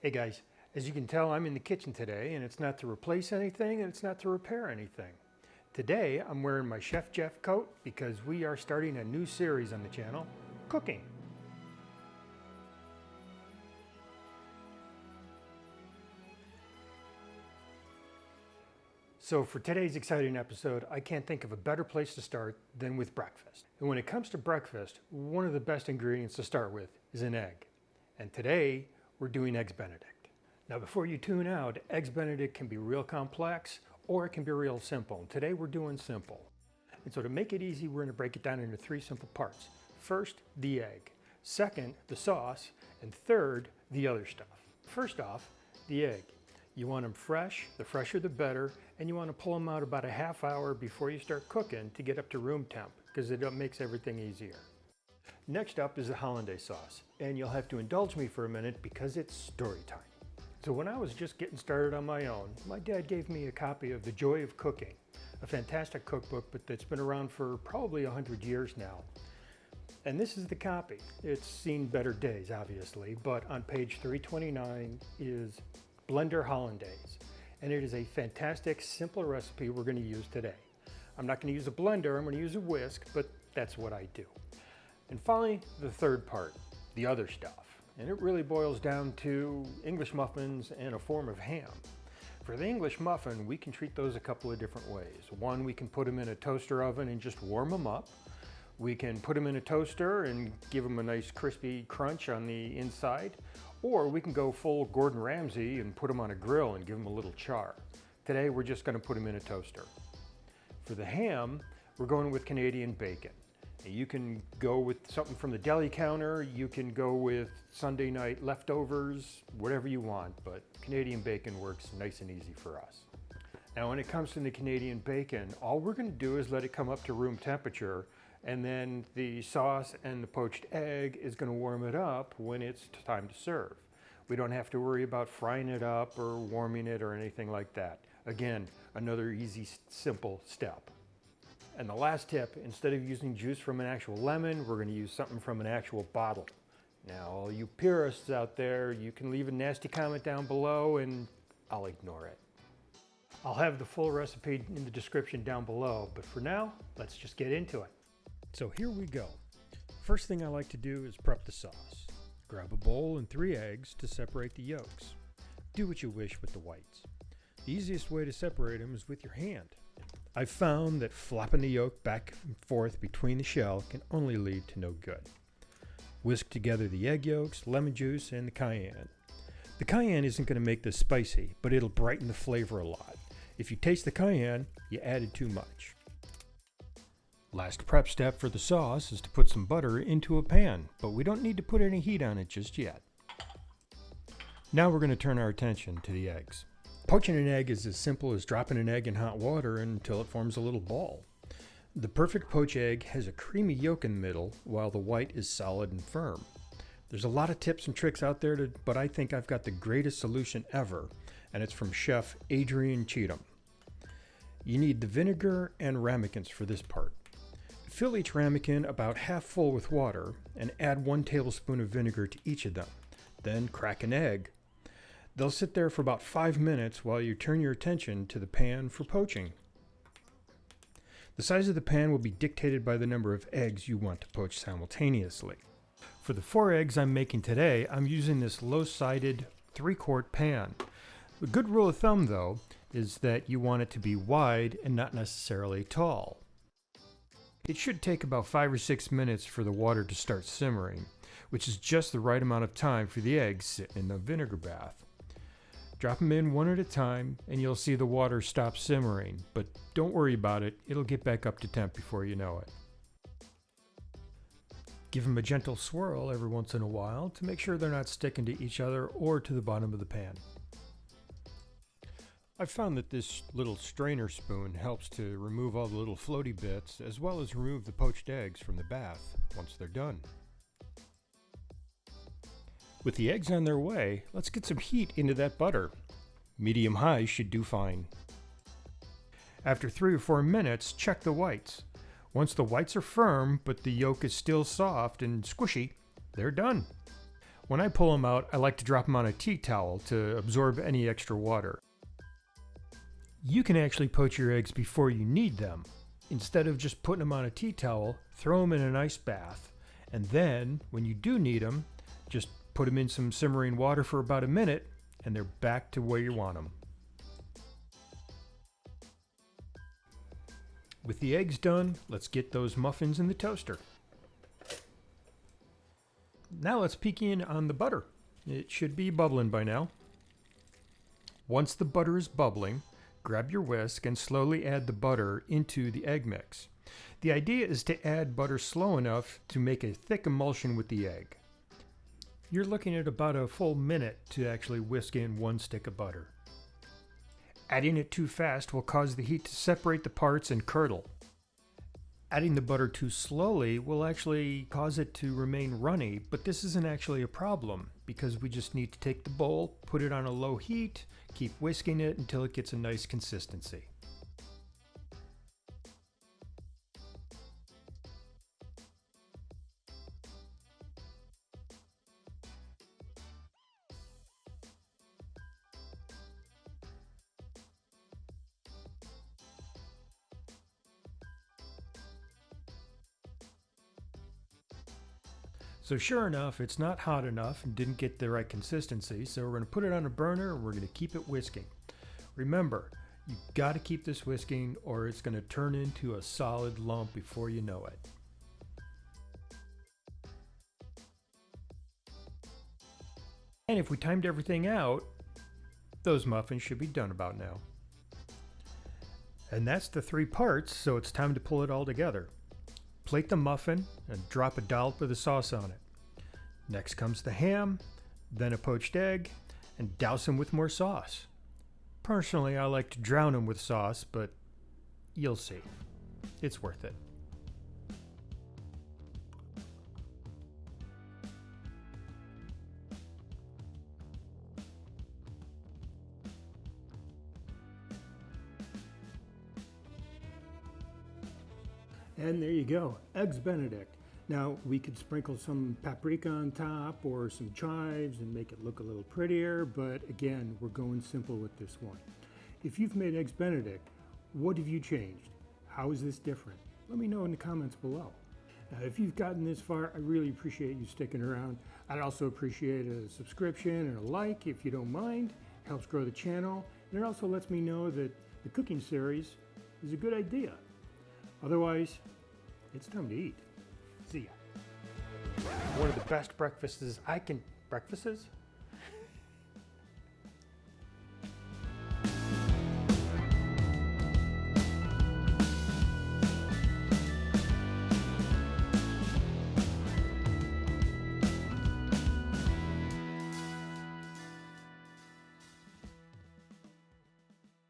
Hey guys, as you can tell, I'm in the kitchen today, and it's not to replace anything and it's not to repair anything. Today I'm wearing my Chef Jeff coat because we are starting a new series on the channel, cooking. So for today's exciting episode, I can't think of a better place to start than with breakfast. And when it comes to breakfast, one of the best ingredients to start with is an egg. And today we're doing Eggs Benedict. Now before you tune out, Eggs Benedict can be real complex or it can be real simple. And today we're doing simple. And so to make it easy, we're going to break it down into three simple parts. First, the egg. Second, the sauce. And third, the other stuff. First off, the egg. You want them fresh, the fresher the better, and you want to pull them out about a half hour before you start cooking to get up to room temp, because it makes everything easier. Next up is the hollandaise sauce, and you'll have to indulge me for a minute because it's story time. So when I was just getting started on my own, my dad gave me a copy of The Joy of Cooking, a fantastic cookbook, but that's been around for probably 100 years now. And this is the copy. It's seen better days, obviously, but on page 329 is blender hollandaise, and it is a fantastic, simple recipe we're going to use today. I'm not going to use a blender, I'm going to use a whisk, but that's what I do. And finally, the third part, the other stuff. And it really boils down to English muffins and a form of ham. For the English muffin, we can treat those a couple of different ways. One, we can put them in a toaster oven and just warm them up. We can put them in a toaster and give them a nice crispy crunch on the inside. Or we can go full Gordon Ramsay and put them on a grill and give them a little char. Today we're just going to put them in a toaster. For the ham, we're going with Canadian bacon. You can go with something from the deli counter, you can go with Sunday night leftovers, whatever you want, but Canadian bacon works nice and easy for us. Now when it comes to the Canadian bacon, all we're going to do is let it come up to room temperature, and then the sauce and the poached egg is going to warm it up when it's time to serve. We don't have to worry about frying it up or warming it or anything like that. Again, another easy, simple step. And the last tip, instead of using juice from an actual lemon, we're going to use something from an actual bottle. Now, all you purists out there, you can leave a nasty comment down below and I'll ignore it. I'll have the full recipe in the description down below, but for now, let's just get into it. So here we go. First thing I like to do is prep the sauce. Grab a bowl and 3 eggs to separate the yolks. Do what you wish with the whites. The easiest way to separate them is with your hand. I've found that flopping the yolk back and forth between the shell can only lead to no good. Whisk together the egg yolks, lemon juice, and the cayenne. The cayenne isn't going to make this spicy, but it'll brighten the flavor a lot. If you taste the cayenne, you added too much. Last prep step for the sauce is to put some butter into a pan, but we don't need to put any heat on it just yet. Now we're going to turn our attention to the eggs. Poaching an egg is as simple as dropping an egg in hot water until it forms a little ball. The perfect poached egg has a creamy yolk in the middle, while the white is solid and firm. There's a lot of tips and tricks out there, but I think I've got the greatest solution ever, and it's from Chef Adrian Cheatham. You need the vinegar and ramekins for this part. Fill each ramekin about half full with water and add 1 tablespoon of vinegar to each of them. Then crack an egg. They'll sit there for about 5 minutes while you turn your attention to the pan for poaching. The size of the pan will be dictated by the number of eggs you want to poach simultaneously. For the 4 eggs I'm making today, I'm using this low-sided 3-quart pan. The good rule of thumb, though, is that you want it to be wide and not necessarily tall. It should take about 5 or 6 minutes for the water to start simmering, which is just the right amount of time for the eggs sitting in the vinegar bath. Drop them in one at a time and you'll see the water stop simmering, but don't worry about it, it'll get back up to temp before you know it. Give them a gentle swirl every once in a while to make sure they're not sticking to each other or to the bottom of the pan. I've found that this little strainer spoon helps to remove all the little floaty bits as well as remove the poached eggs from the bath once they're done. With the eggs on their way, let's get some heat into that butter. Medium-high should do fine. After 3 or 4 minutes, check the whites. Once the whites are firm, but the yolk is still soft and squishy, they're done. When I pull them out, I like to drop them on a tea towel to absorb any extra water. You can actually poach your eggs before you need them. Instead of just putting them on a tea towel, throw them in an ice bath. And then, when you do need them, just put them in some simmering water for about a minute, and they're back to where you want them. With the eggs done, let's get those muffins in the toaster. Now let's peek in on the butter. It should be bubbling by now. Once the butter is bubbling, grab your whisk and slowly add the butter into the egg mix. The idea is to add butter slow enough to make a thick emulsion with the egg. You're looking at about a full minute to actually whisk in 1 stick of butter. Adding it too fast will cause the heat to separate the parts and curdle. Adding the butter too slowly will actually cause it to remain runny, but this isn't actually a problem because we just need to take the bowl, put it on a low heat, keep whisking it until it gets a nice consistency. So sure enough, it's not hot enough and didn't get the right consistency, so we're going to put it on a burner and we're going to keep it whisking. Remember, you've got to keep this whisking or it's going to turn into a solid lump before you know it. And if we timed everything out, those muffins should be done about now. And that's the 3 parts, so it's time to pull it all together. Plate the muffin and drop a dollop of the sauce on it. Next comes the ham, then a poached egg, and douse them with more sauce. Personally, I like to drown them with sauce, but you'll see. It's worth it. And there you go, Eggs Benedict. Now we could sprinkle some paprika on top or some chives and make it look a little prettier, but again, we're going simple with this one. If you've made Eggs Benedict, what have you changed? How is this different? Let me know in the comments below. Now, if you've gotten this far, I really appreciate you sticking around. I'd also appreciate a subscription and a like if you don't mind. It helps grow the channel, and it also lets me know that the cooking series is a good idea. Otherwise, it's time to eat. See ya. One of the best breakfasts I can... Breakfasts?